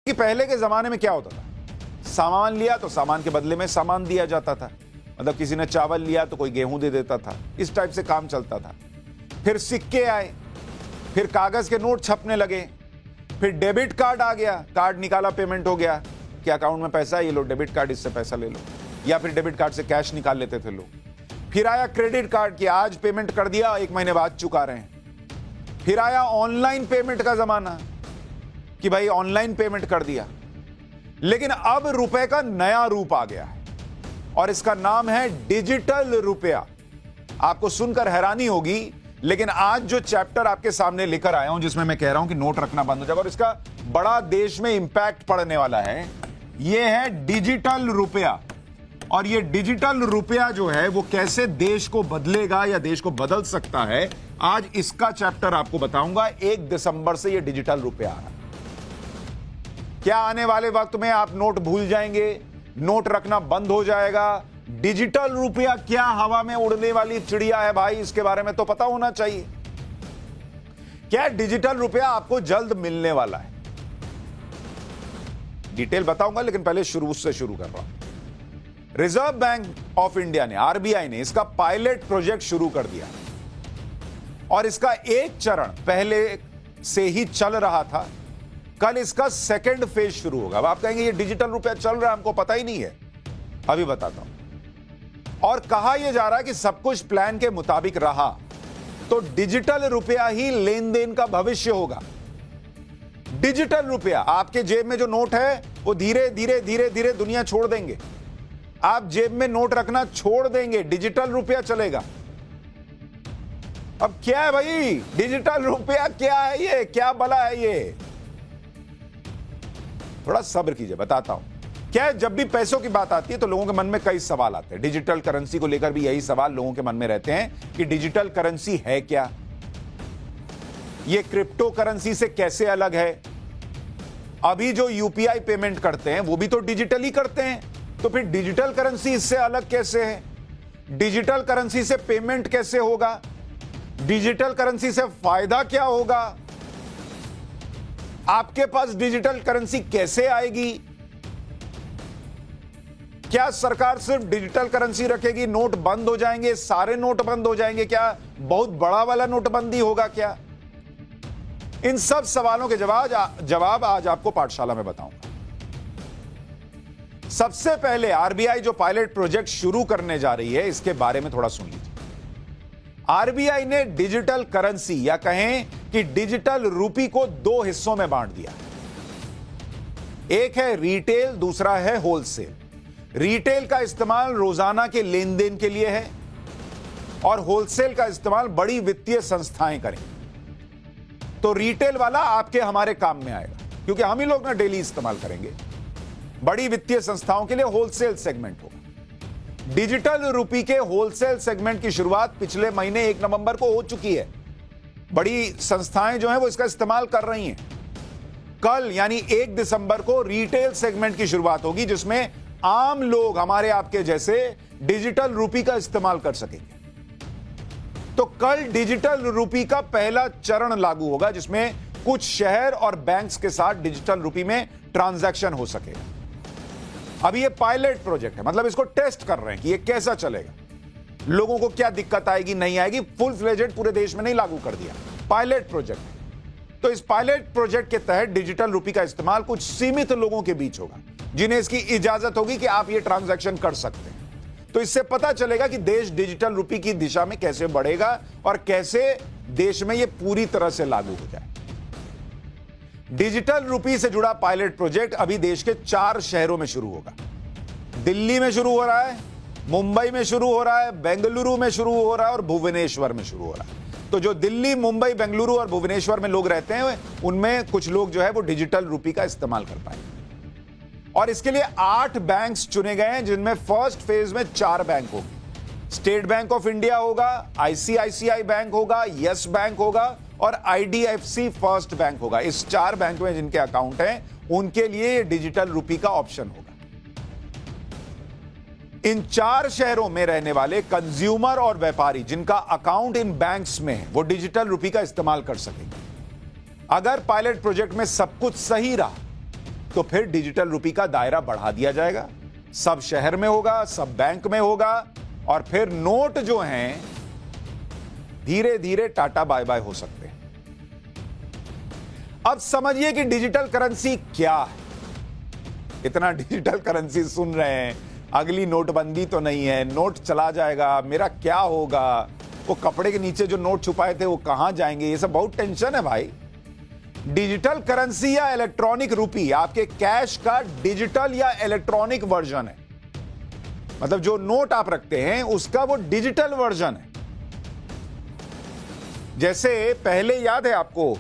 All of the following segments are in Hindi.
कि पहले के जमाने में क्या होता था, सामान लिया तो सामान के बदले में सामान दिया जाता था। मतलब किसी ने चावल लिया तो कोई गेहूं दे देता था, इस टाइप से काम चलता था। फिर सिक्के आए, फिर कागज के नोट छपने लगे, फिर डेबिट कार्ड आ गया, कार्ड निकाला पेमेंट हो गया कि अकाउंट में पैसा है, ये लो डेबिट कार्ड, इससे पैसा ले लो, या फिर डेबिट कार्ड से कैश निकाल लेते थे लोग। फिर आया क्रेडिट कार्ड कि आज पेमेंट कर दिया, 1 महीने बाद चुका रहे हैं। फिर आया ऑनलाइन पेमेंट का जमाना कि भाई ऑनलाइन पेमेंट कर दिया। लेकिन अब रुपए का नया रूप आ गया है और इसका नाम है डिजिटल रुपया। आपको सुनकर हैरानी होगी, लेकिन आज जो चैप्टर आपके सामने लेकर आया हूं, जिसमें मैं कह रहा हूं कि नोट रखना बंद हो जाएगा और इसका बड़ा देश में इंपैक्ट पड़ने वाला है, यह है डिजिटल रुपया। और यह डिजिटल रुपया जो है वो कैसे देश को बदलेगा या देश को बदल सकता है, आज इसका चैप्टर आपको बताऊंगा। 1 दिसंबर से यह डिजिटल रुपया आ रहा है। क्या आने वाले वक्त में आप नोट भूल जाएंगे, नोट रखना बंद हो जाएगा? डिजिटल रुपया क्या हवा में उड़ने वाली चिड़िया है भाई, इसके बारे में तो पता होना चाहिए। क्या डिजिटल रुपया आपको जल्द मिलने वाला है? डिटेल बताऊंगा, लेकिन पहले शुरू से शुरू कर रहा हूं। रिजर्व बैंक ऑफ इंडिया ने, आरबीआई ने इसका पायलट प्रोजेक्ट शुरू कर दिया और इसका एक चरण पहले से ही चल रहा था। कल इसका सेकंड फेज शुरू होगा। अब आप कहेंगे ये डिजिटल रुपया चल रहा है, हमको पता ही नहीं है। अभी बताता हूं। और कहा यह जा रहा है कि सब कुछ प्लान के मुताबिक रहा तो डिजिटल रुपया ही लेन देन का भविष्य होगा। डिजिटल रुपया, आपके जेब में जो नोट है वो धीरे धीरे धीरे धीरे दुनिया छोड़ देंगे। आप जेब में नोट रखना छोड़ देंगे, डिजिटल रुपया चलेगा। अब क्या है भाई डिजिटल रुपया, क्या है ये, क्या भला है ये? थोड़ा सब्र कीजिए, बताता हूं। क्या है, जब भी पैसों की बात आती है तो लोगों के मन में कई सवाल आते हैं। डिजिटल करेंसी को लेकर भी यही सवाल लोगों के मन में रहते हैं कि डिजिटल करेंसी है क्या, ये क्रिप्टो करेंसी से कैसे अलग है? अभी जो यूपीआई पेमेंट करते हैं वो भी तो डिजिटली करते हैं, तो फिर डिजिटल करेंसी इससे अलग कैसे है? डिजिटल करेंसी से पेमेंट कैसे होगा? डिजिटल करेंसी से फायदा क्या होगा? आपके पास डिजिटल करेंसी कैसे आएगी? क्या सरकार सिर्फ डिजिटल करेंसी रखेगी, नोट बंद हो जाएंगे, सारे नोट बंद हो जाएंगे? क्या बहुत बड़ा वाला नोटबंदी होगा क्या? इन सब सवालों के जवाब आज आपको पाठशाला में बताऊंगा। सबसे पहले आरबीआई जो पायलट प्रोजेक्ट शुरू करने जा रही है, इसके बारे में थोड़ा सुन लीजिए। आरबीआई ने डिजिटल करेंसी या कहें कि डिजिटल रूपी को 2 हिस्सों में बांट दिया। एक है रिटेल, दूसरा है होलसेल। रिटेल का इस्तेमाल रोजाना के लेन देन के लिए है और होलसेल का इस्तेमाल बड़ी वित्तीय संस्थाएं करेंगी। तो रिटेल वाला आपके हमारे काम में आएगा, क्योंकि हम ही लोग ना डेली इस्तेमाल करेंगे। बड़ी वित्तीय संस्थाओं के लिए होलसेल सेगमेंट होगा। डिजिटल रूपी के होलसेल सेगमेंट की शुरुआत पिछले महीने 1 नवंबर को हो चुकी है। बड़ी संस्थाएं जो हैं वो इसका इस्तेमाल कर रही हैं। कल यानी 1 दिसंबर को रिटेल सेगमेंट की शुरुआत होगी, जिसमें आम लोग हमारे आपके जैसे डिजिटल रूपी का इस्तेमाल कर सकेंगे। तो कल डिजिटल रूपी का पहला चरण लागू होगा, जिसमें कुछ शहर और बैंक्स के साथ डिजिटल रूपी में ट्रांजैक्शन हो सकेगा। अभी ये पायलट प्रोजेक्ट है, मतलब इसको टेस्ट कर रहे हैं कि ये कैसा चलेगा, लोगों को क्या दिक्कत आएगी नहीं आएगी। फुल फ्लेजेड पूरे देश में नहीं लागू कर दिया, पायलट प्रोजेक्ट। तो इस पायलट प्रोजेक्ट के तहत डिजिटल रूपी का इस्तेमाल कुछ सीमित लोगों के बीच होगा, जिन्हें इसकी इजाजत होगी कि आप ये ट्रांजैक्शन कर सकते हैं। तो इससे पता चलेगा कि देश डिजिटल रूपी की दिशा में कैसे बढ़ेगा और कैसे देश में यह पूरी तरह से लागू हो जाए। डिजिटल रूपी से जुड़ा पायलट प्रोजेक्ट अभी देश के 4 शहरों में शुरू होगा। दिल्ली में शुरू हो रहा है, मुंबई में शुरू हो रहा है, बेंगलुरु में शुरू हो रहा है और भुवनेश्वर में शुरू हो रहा है। तो जो दिल्ली, मुंबई, बेंगलुरु और भुवनेश्वर में लोग रहते हैं, उनमें कुछ लोग जो है वो डिजिटल रूपी का इस्तेमाल कर पाएंगे। और इसके लिए 8 बैंक्स चुने गए हैं, जिनमें फर्स्ट फेज में 4 बैंक होंगे। स्टेट बैंक ऑफ इंडिया होगा, आईसीआईसीआई बैंक होगा, यस बैंक होगा और आईडीएफसी फर्स्ट बैंक होगा। इस 4 बैंक में जिनके अकाउंट हैं उनके लिए डिजिटल रूपी का ऑप्शन होगा। इन 4 शहरों में रहने वाले कंज्यूमर और व्यापारी जिनका अकाउंट इन बैंक्स में है, वो डिजिटल रूपी का इस्तेमाल कर सकेंगे। अगर पायलट प्रोजेक्ट में सब कुछ सही रहा तो फिर डिजिटल रुपी का दायरा बढ़ा दिया जाएगा, सब शहर में होगा, सब बैंक में होगा, और फिर नोट जो हैं धीरे धीरे टाटा बाय बाय हो सकते हैं। अब समझिए कि डिजिटल करेंसी क्या है। इतना डिजिटल करेंसी सुन रहे हैं, अगली नोटबंदी तो नहीं है, नोट चला जाएगा, मेरा क्या होगा, वो कपड़े के नीचे जो नोट छुपाए थे वो कहां जाएंगे, ये सब बहुत टेंशन है भाई। डिजिटल करेंसी या इलेक्ट्रॉनिक रुपी आपके कैश का डिजिटल या इलेक्ट्रॉनिक वर्जन है। मतलब जो नोट आप रखते हैं उसका वो डिजिटल वर्जन है। जैसे पहले याद है आपको,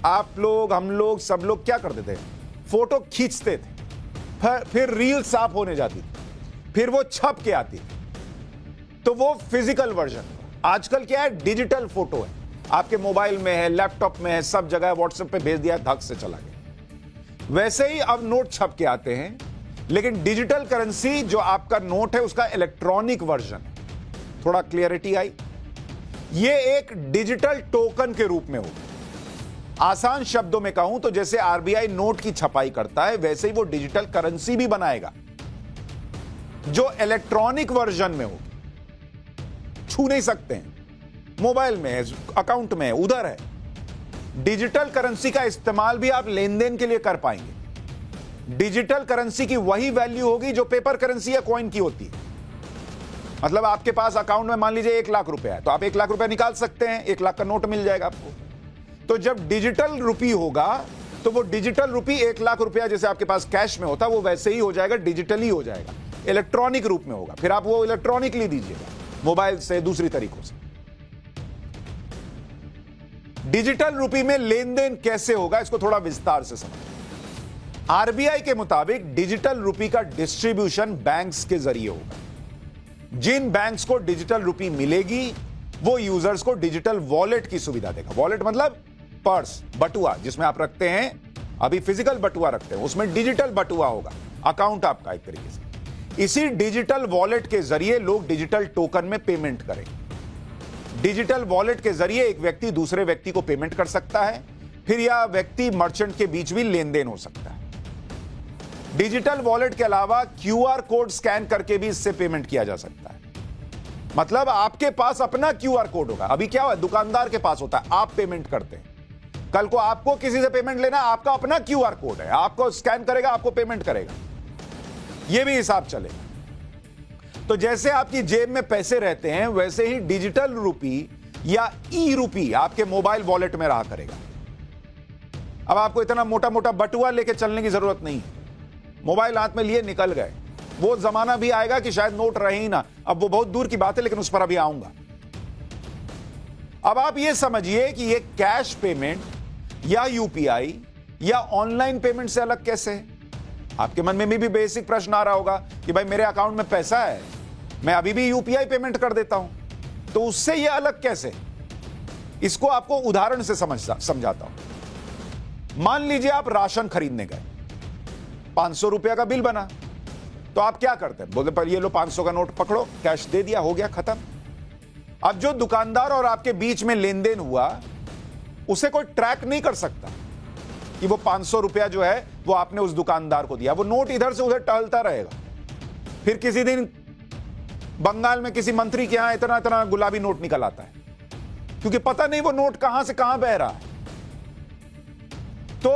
आप लोग, हम लोग, सब लोग क्या करते थे, फोटो खींचते थे, फिर रील साफ होने जाती थी, फिर वो छप के आती थी, तो वो फिजिकल वर्जन। आजकल क्या है, डिजिटल फोटो है, आपके मोबाइल में है, लैपटॉप में है, सब जगह व्हाट्सएप पे भेज दिया, धक से चला गया। वैसे ही अब नोट छप के आते हैं, लेकिन डिजिटल करेंसी जो आपका नोट है उसका इलेक्ट्रॉनिक वर्जन है। थोड़ा क्लियरिटी आई। ये एक डिजिटल टोकन के रूप में होगा। आसान शब्दों में कहूं तो जैसे आरबीआई नोट की छपाई करता है, वैसे ही वो डिजिटल करेंसी भी बनाएगा जो इलेक्ट्रॉनिक वर्जन में होगी। छू नहीं सकते हैं, मोबाइल में है, अकाउंट में है, उधर है। डिजिटल करेंसी का इस्तेमाल भी आप लेन देन के लिए कर पाएंगे। डिजिटल करेंसी की वही वैल्यू होगी जो पेपर करेंसी या कॉइन की होती है। मतलब आपके पास अकाउंट में मान लीजिए 1 लाख रुपए है, तो आप 1 लाख रुपए निकाल सकते हैं, 1 लाख का नोट मिल जाएगा आपको। तो जब डिजिटल रुपी होगा तो वो डिजिटल रुपी 1 लाख रुपया जैसे आपके पास कैश में होता है, वो वैसे ही हो जाएगा, डिजिटली हो जाएगा, इलेक्ट्रॉनिक रूप में होगा। फिर आप वो इलेक्ट्रॉनिकली दीजिएगा, मोबाइल से, दूसरी तरीकों से। डिजिटल रुपी में लेन देन कैसे होगा, इसको थोड़ा विस्तार से समझें। आरबीआई के मुताबिक डिजिटल रुपी का डिस्ट्रीब्यूशन बैंक्स के जरिए होगा। जिन बैंक्स को डिजिटल रुपी मिलेगी वो यूजर्स को डिजिटल वॉलेट की सुविधा देगा। वॉलेट मतलब पर्स, बटुआ जिसमें आप रखते हैं, अभी फिजिकल बटुआ रखते हैं, उसमें डिजिटल बटुआ होगा, अकाउंट आपका एक तरीके से। इसी डिजिटल वॉलेट के जरिए लोग डिजिटल टोकन में पेमेंट करेंगे। डिजिटल वॉलेट के जरिए एक व्यक्ति दूसरे व्यक्ति को पेमेंट कर सकता है, फिर यह व्यक्ति मर्चेंट के बीच भी लेन देन हो सकता है। डिजिटल वॉलेट के अलावा क्यूआर कोड स्कैन करके भी इससे पेमेंट किया जा सकता है। मतलब आपके पास अपना क्यूआर कोड होगा। अभी क्या हुआ, दुकानदार के पास होता है, आप पेमेंट करते हैं, कल को आपको किसी से पेमेंट लेना, आपका अपना क्यूआर कोड है, आपको स्कैन करेगा, आपको पेमेंट करेगा, यह भी हिसाब चलेगा। तो जैसे आपकी जेब में पैसे रहते हैं, वैसे ही डिजिटल रुपी या ई रुपी आपके मोबाइल वॉलेट में रहा करेगा। अब आपको इतना मोटा मोटा बटुआ लेके चलने की जरूरत नहीं है, मोबाइल हाथ में लिए निकल गए। वो जमाना भी आएगा कि शायद नोट रहे ही ना, अब वो बहुत दूर की बात है, लेकिन उस पर अभी आऊंगा। अब आप ये समझिए कि ये कैश पेमेंट या यूपीआई या ऑनलाइन पेमेंट से अलग कैसे है। आपके मन में भी बेसिक प्रश्न आ रहा होगा कि भाई मेरे अकाउंट में पैसा है, मैं अभी भी यूपीआई पेमेंट कर देता हूं, तो उससे ये अलग कैसे। इसको आपको उदाहरण से समझाता हूं। मान लीजिए आप राशन खरीदने गए, 500 रुपया का बिल बना, तो आप क्या करते हैं, बोलते पर ये लो 500 का नोट पकड़ो, कैश दे दिया, हो गया, खत्म। अब जो दुकानदार और आपके बीच में लेन देन हुआ, उसे कोई ट्रैक नहीं कर सकता कि वो 500 रुपया जो है वो आपने उस दुकानदार को दिया। वो नोट इधर से उधर टहलता रहेगा। फिर किसी दिन बंगाल में किसी मंत्री के यहां इतना इतना गुलाबी नोट निकल आता है, क्योंकि पता नहीं वो नोट कहां से कहां बह रहा है। तो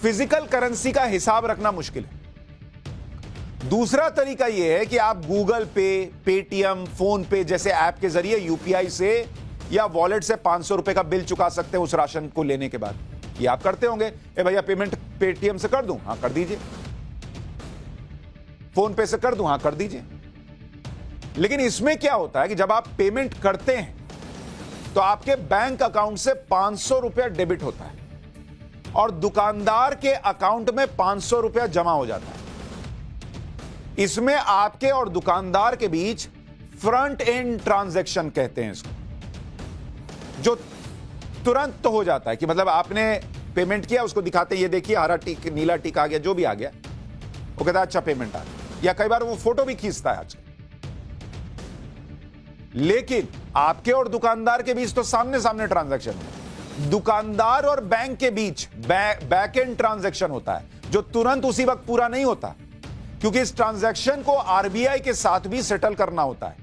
फिजिकल करेंसी का हिसाब रखना मुश्किल है। दूसरा तरीका यह है कि आप गूगल पे, पेटीएम, फोन पे जैसे ऐप के जरिए यूपीआई से या वॉलेट से 500 रुपए का बिल चुका सकते हैं उस राशन को लेने के बाद। ये आप करते होंगे, ए भैया पेमेंट पेटीएम से कर दूं, हां कर दीजिए, फोन पे से कर दूं, हां कर दीजिए। लेकिन इसमें क्या होता है कि जब आप पेमेंट करते हैं तो आपके बैंक अकाउंट से 500 रुपया डेबिट होता है और दुकानदार के अकाउंट में 500 रुपया जमा हो जाता है। इसमें आपके और दुकानदार के बीच फ्रंट एंड ट्रांजैक्शन कहते हैं इसको, जो तुरंत तो हो जाता है कि मतलब आपने पेमेंट किया, उसको दिखाते ये देखिए हरा टिक, नीला टिक आ गया, जो भी आ गया, वो कहता है अच्छा पेमेंट आ गया, या कई बार वो फोटो भी खींचता है आजकल। लेकिन आपके और दुकानदार के बीच तो सामने सामने ट्रांजैक्शन है। दुकानदार और बैंक के बीच बैक एंड ट्रांजैक्शन होता है, जो तुरंत उसी वक्त पूरा नहीं होता, क्योंकि इस ट्रांजैक्शन को आरबीआई के साथ भी सेटल करना होता है,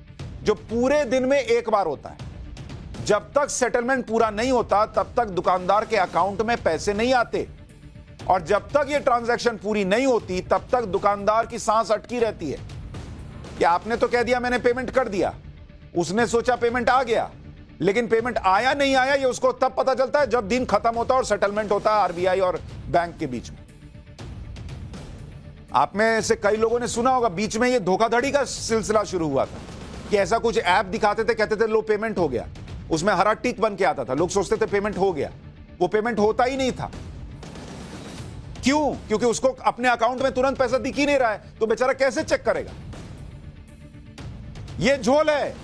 जो पूरे दिन में एक बार होता है। जब तक सेटलमेंट पूरा नहीं होता तब तक दुकानदार के अकाउंट में पैसे नहीं आते, और जब तक यह ट्रांजैक्शन पूरी नहीं होती तब तक दुकानदार की सांस अटकी रहती है कि आपने तो कह दिया मैंने पेमेंट कर दिया, उसने सोचा पेमेंट आ गया, लेकिन पेमेंट आया नहीं आया ये उसको तब पता चलता है जब दिन खत्म होता है और सेटलमेंट होता है आरबीआई और बैंक के बीच में। आप में से कई लोगों ने सुना होगा बीच में ये धोखाधड़ी का सिलसिला शुरू हुआ था कि ऐसा कुछ ऐप दिखाते थे, कहते थे लो पेमेंट हो गया, उसमें हरा टिक बन के आता था, लोग सोचते थे पेमेंट हो गया, वो पेमेंट होता ही नहीं था। क्यों? क्योंकि उसको अपने अकाउंट में तुरंत पैसा दिख ही नहीं रहा है, तो बेचारा कैसे चेक करेगा? ये झोल है।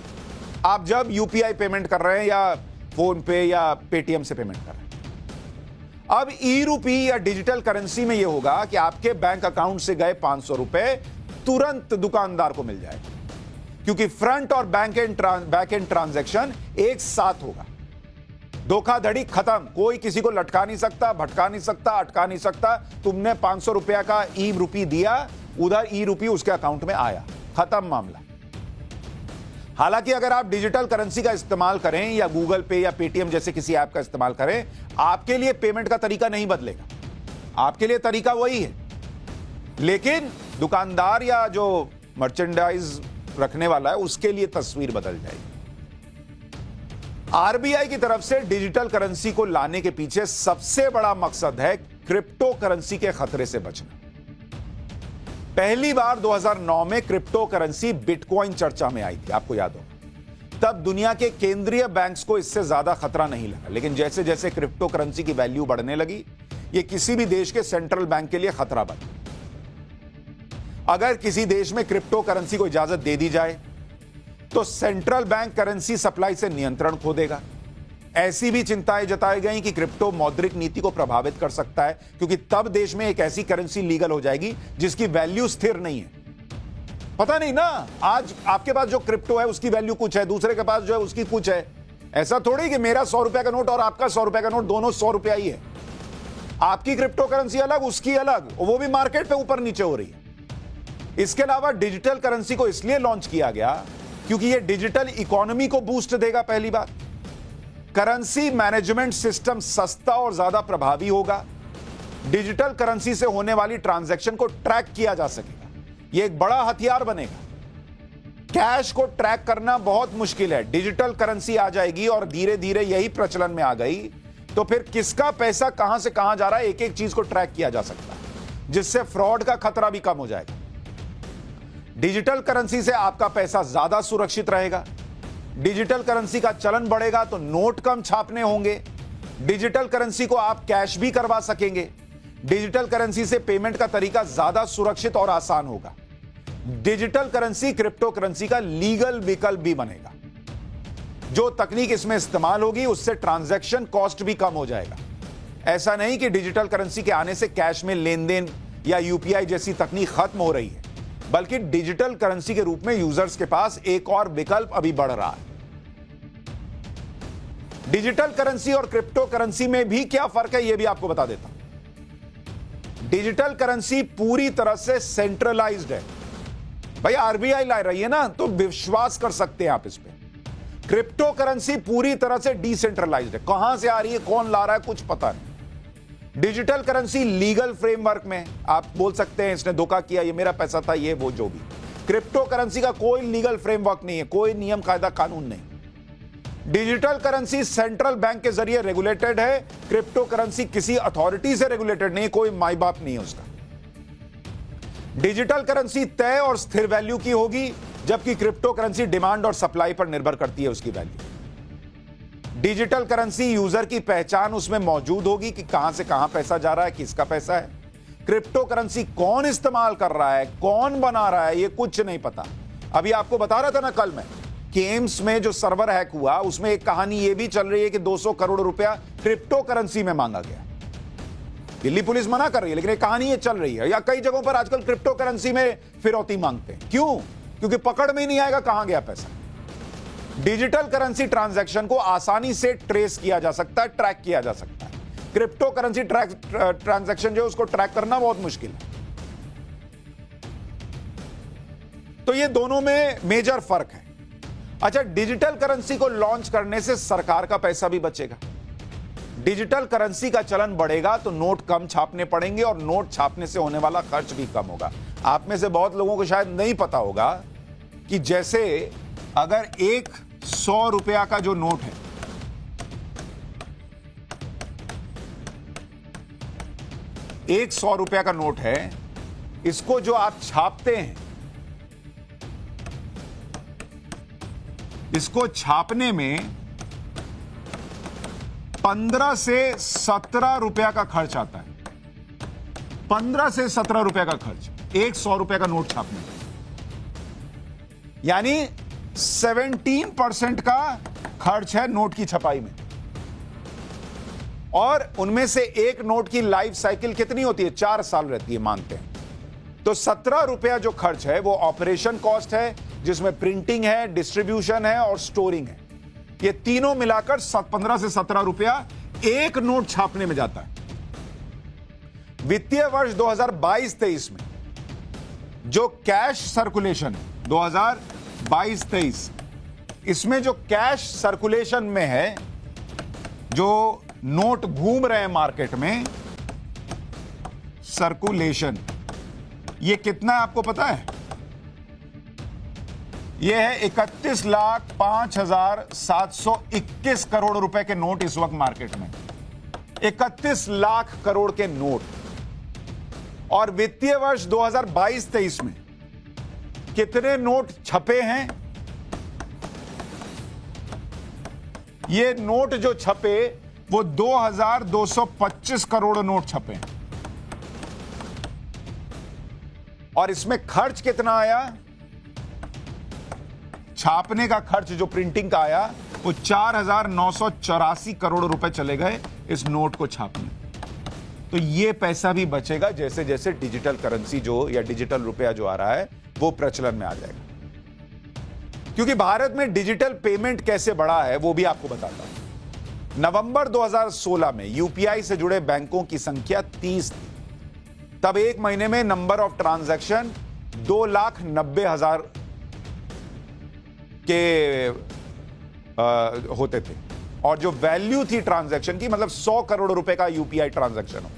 आप जब यूपीआई पेमेंट कर रहे हैं या फोन पे या पेटीएम से पेमेंट कर रहे हैं, अब ई रूपी या डिजिटल करेंसी में यह होगा कि आपके बैंक अकाउंट से गए 500 रुपए तुरंत दुकानदार को मिल जाएगा, क्योंकि फ्रंट और बैक एंड ट्रांजैक्शन एक साथ होगा। धोखाधड़ी खत्म, कोई किसी को लटका नहीं सकता, भटका नहीं सकता, अटका नहीं सकता। तुमने 500 रुपया का ई रूपी दिया, उधर ई रूपी उसके अकाउंट में आया, खत्म मामला। हालांकि अगर आप डिजिटल करेंसी का इस्तेमाल करें या गूगल पे या पेटीएम जैसे किसी ऐप का इस्तेमाल करें, आपके लिए पेमेंट का तरीका नहीं बदलेगा, आपके लिए तरीका वही है, लेकिन दुकानदार या जो मर्चेंडाइज रखने वाला है उसके लिए तस्वीर बदल जाएगी। आरबीआई की तरफ से डिजिटल करेंसी को लाने के पीछे सबसे बड़ा मकसद है क्रिप्टो करेंसी के खतरे से बचना। पहली बार 2009 में क्रिप्टो करेंसी बिटकॉइन चर्चा में आई थी, आपको याद होगा। तब दुनिया के केंद्रीय बैंक्स को इससे ज्यादा खतरा नहीं लगा, लेकिन जैसे जैसे क्रिप्टो करेंसी की वैल्यू बढ़ने लगी, यह किसी भी देश के सेंट्रल बैंक के लिए खतरा बना। अगर किसी देश में क्रिप्टो करेंसी को इजाजत दे दी जाए तो सेंट्रल बैंक करेंसी सप्लाई से नियंत्रण खो देगा। ऐसी भी चिंताएं जताई गई कि क्रिप्टो मौद्रिक नीति को प्रभावित कर सकता है, क्योंकि तब देश में एक ऐसी करेंसी लीगल हो जाएगी जिसकी वैल्यू स्थिर नहीं है। पता नहीं ना, आज आपके पास जो क्रिप्टो है उसकी वैल्यू कुछ है, दूसरे के पास जो है उसकी कुछ है। ऐसा थोड़ी कि मेरा 100 रुपए का नोट और आपका 100 रुपए का नोट दोनों 100 रुपया ही है। आपकी क्रिप्टो करेंसी अलग, उसकी अलग, वो भी मार्केट पे ऊपर नीचे हो रही है। इसके अलावा डिजिटल करेंसी को इसलिए लॉन्च किया गया क्योंकि यह डिजिटल इकोनॉमी को बूस्ट देगा। पहली बात, करेंसी मैनेजमेंट सिस्टम सस्ता और ज्यादा प्रभावी होगा। डिजिटल करेंसी से होने वाली ट्रांजैक्शन को ट्रैक किया जा सकेगा, यह एक बड़ा हथियार बनेगा। कैश को ट्रैक करना बहुत मुश्किल है, डिजिटल करेंसी आ जाएगी और धीरे धीरे यही प्रचलन में आ गई, तो फिर किसका पैसा कहां से कहां जा रहा है एक एक चीज को ट्रैक किया जा सकता है, जिससे फ्रॉड का खतरा भी कम हो जाएगा। डिजिटल करेंसी से आपका पैसा ज्यादा सुरक्षित रहेगा। डिजिटल करेंसी का चलन बढ़ेगा तो नोट कम छापने होंगे। डिजिटल करेंसी को आप कैश भी करवा सकेंगे। डिजिटल करेंसी से पेमेंट का तरीका ज्यादा सुरक्षित और आसान होगा। डिजिटल करेंसी क्रिप्टो करेंसी का लीगल विकल्प भी बनेगा। जो तकनीक इसमें इस्तेमाल होगी उससे ट्रांजैक्शन कॉस्ट भी कम हो जाएगा। ऐसा नहीं कि डिजिटल करेंसी के आने से कैश में लेन देन या यूपीआई जैसी तकनीक खत्म हो रही है, बल्कि डिजिटल करेंसी के रूप में यूजर्स के पास एक और विकल्प अभी बढ़ रहा है। डिजिटल करेंसी और क्रिप्टो करेंसी में भी क्या फर्क है यह भी आपको बता देता हूं। डिजिटल करेंसी पूरी तरह से सेंट्रलाइज्ड है, भाई आरबीआई ला रही है ना, तो विश्वास कर सकते हैं आप इस पे। क्रिप्टो करेंसी पूरी तरह से डिसेंट्रलाइज्ड है, कहां से आ रही है, कौन ला रहा है, कुछ पता नहीं। डिजिटल करेंसी लीगल फ्रेमवर्क में आप बोल सकते हैं इसने धोखा किया, ये मेरा पैसा था, ये वो जो भी। क्रिप्टो करेंसी का कोई लीगल फ्रेमवर्क नहीं है, कोई नियम कायदा कानून नहीं। डिजिटल करेंसी सेंट्रल बैंक के जरिए रेगुलेटेड है, क्रिप्टो करेंसी किसी अथॉरिटी से रेगुलेटेड नहीं, कोई माई बाप नहीं है उसका। डिजिटल करेंसी तय और स्थिर वैल्यू की होगी, जबकि क्रिप्टो करेंसी डिमांड और सप्लाई पर निर्भर करती है उसकी वैल्यू। डिजिटल करेंसी यूजर की पहचान उसमें मौजूद होगी कि कहां से कहां पैसा जा रहा है, किसका पैसा है। क्रिप्टो करेंसी कौन इस्तेमाल कर रहा है, कौन बना रहा है, ये कुछ नहीं पता। अभी आपको बता रहा था ना कल मैं कि एम्स में जो सर्वर हैक हुआ उसमें एक कहानी ये भी चल रही है कि 200 करोड़ रुपया क्रिप्टो करेंसी में मांगा गया। दिल्ली पुलिस मना कर रही है, लेकिन एक कहानी ये चल रही है। या कई जगहों पर आजकल क्रिप्टो करेंसी में फिरौती मांगते हैं। क्यों? क्योंकि पकड़ में ही नहीं आएगा कहां गया पैसा। डिजिटल करेंसी ट्रांजैक्शन को आसानी से ट्रेस किया जा सकता है, ट्रैक किया जा सकता है। क्रिप्टो करेंसी ट्रांजैक्शन जो है उसको ट्रैक करना बहुत मुश्किल है। तो ये दोनों में मेजर फर्क है। अच्छा, डिजिटल करेंसी को लॉन्च करने से सरकार का पैसा भी बचेगा। डिजिटल करेंसी का चलन बढ़ेगा तो नोट कम छापने पड़ेंगे और नोट छापने से होने वाला खर्च भी कम होगा। आप में से बहुत लोगों को शायद नहीं पता होगा कि जैसे अगर एक 100 रुपया का जो नोट है, एक 100 रुपया का नोट है, इसको जो आप छापते हैं, इसको छापने में 15 से 17 रुपया का खर्च आता है। 15 से 17 रुपया का खर्च एक 100 रुपया का नोट छापने में, यानी 17% का खर्च है नोट की छपाई में। और उनमें से एक नोट की लाइफ साइकिल कितनी होती है? 4 साल रहती है, मानते हैं। तो 17 रुपया जो खर्च है वो ऑपरेशन कॉस्ट है, जिसमें प्रिंटिंग है, डिस्ट्रीब्यूशन है और स्टोरिंग है। ये तीनों मिलाकर 15 से 17 रुपया एक नोट छापने में जाता है। वित्तीय वर्ष 2022-23 में जो कैश सर्कुलेशन है, 2022-23, इसमें जो कैश सर्कुलेशन में है, जो नोट घूम रहे हैं मार्केट में, सर्कुलेशन, ये कितना है आपको पता है? ये है 31,05,721 करोड़ रुपए के नोट इस वक्त मार्केट में। 31 लाख करोड़ के नोट। और वित्तीय वर्ष 2022-23 में कितने नोट छपे हैं? ये नोट जो छपे वो 2,225 करोड़ नोट छपे हैं। और इसमें खर्च कितना आया? छापने का खर्च जो प्रिंटिंग का आया वो 4,984 करोड़ रुपए चले गए इस नोट को छापने। तो ये पैसा भी बचेगा जैसे जैसे डिजिटल करेंसी जो या डिजिटल रुपया जो आ रहा है वो प्रचलन में आ जाएगा। क्योंकि भारत में डिजिटल पेमेंट कैसे बढ़ा है वो भी आपको बताता हूं। नवंबर 2016 में यूपीआई से जुड़े बैंकों की संख्या 30 थी। तब एक महीने में नंबर ऑफ ट्रांजैक्शन 2,90,000 के होते थे और जो वैल्यू थी ट्रांजैक्शन की, मतलब 100 करोड़ रुपए का यूपीआई ट्रांजैक्शन होता।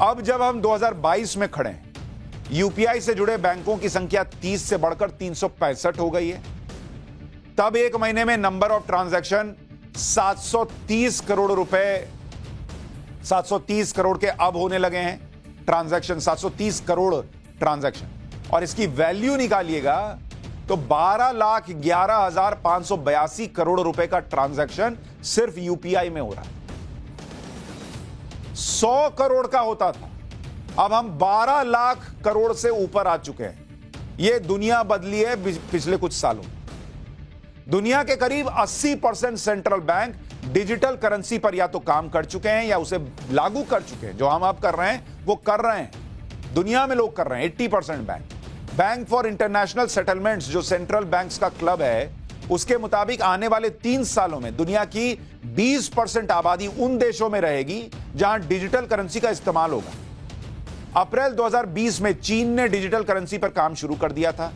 अब जब हम 2022 में खड़े हैं, यूपीआई से जुड़े बैंकों की संख्या 30 से बढ़कर 365 हो गई है। तब एक महीने में नंबर ऑफ ट्रांजैक्शन 730 करोड़ रुपए, 730 करोड़ के अब होने लगे हैं ट्रांजैक्शन, 730 करोड़ ट्रांजैक्शन। और इसकी वैल्यू निकालिएगा तो 12,11,582 करोड़ रुपए का ट्रांजैक्शन सिर्फ यूपीआई में हो रहा है। 100 करोड़ का होता था, अब हम 12 लाख करोड़ से ऊपर आ चुके हैं। यह दुनिया बदली है पिछले कुछ सालों में। दुनिया के करीब 80% सेंट्रल बैंक डिजिटल करेंसी पर या तो काम कर चुके हैं या उसे लागू कर चुके हैं। जो हम आप कर रहे हैं वो कर रहे हैं, दुनिया में लोग कर रहे हैं। 80% बैंक फॉर इंटरनेशनल सेटलमेंट्स जो सेंट्रल बैंक्स का क्लब है, उसके मुताबिक आने वाले 3 सालों में दुनिया की 20% आबादी उन देशों में रहेगी जहां डिजिटल करेंसी का इस्तेमाल होगा। अप्रैल 2020 में चीन ने डिजिटल करेंसी पर काम शुरू कर दिया था।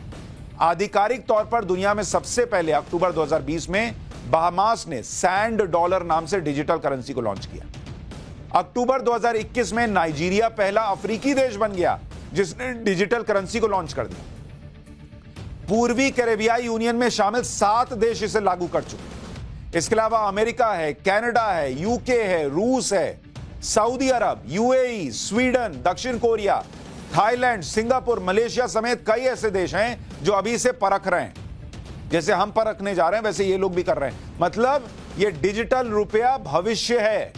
आधिकारिक तौर पर दुनिया में सबसे पहले अक्टूबर 2020 में बहामास ने सैंड डॉलर नाम से डिजिटल करेंसी को लॉन्च किया। अक्टूबर 2021 में नाइजीरिया पहला अफ्रीकी देश बन गया जिसने डिजिटल करेंसी को लॉन्च कर दिया। पूर्वी कैरेबियाई यूनियन में शामिल 7 देश इसे लागू कर चुके हैं। इसके अलावा अमेरिका है, कनाडा है, यूके है, रूस है, सऊदी अरब, यूएई, स्वीडन, दक्षिण कोरिया, थाईलैंड, सिंगापुर, मलेशिया समेत कई ऐसे देश हैं जो अभी इसे परख रहे हैं। जैसे हम परखने जा रहे हैं वैसे ये लोग भी कर रहे हैं। मतलब ये डिजिटल रुपया भविष्य है।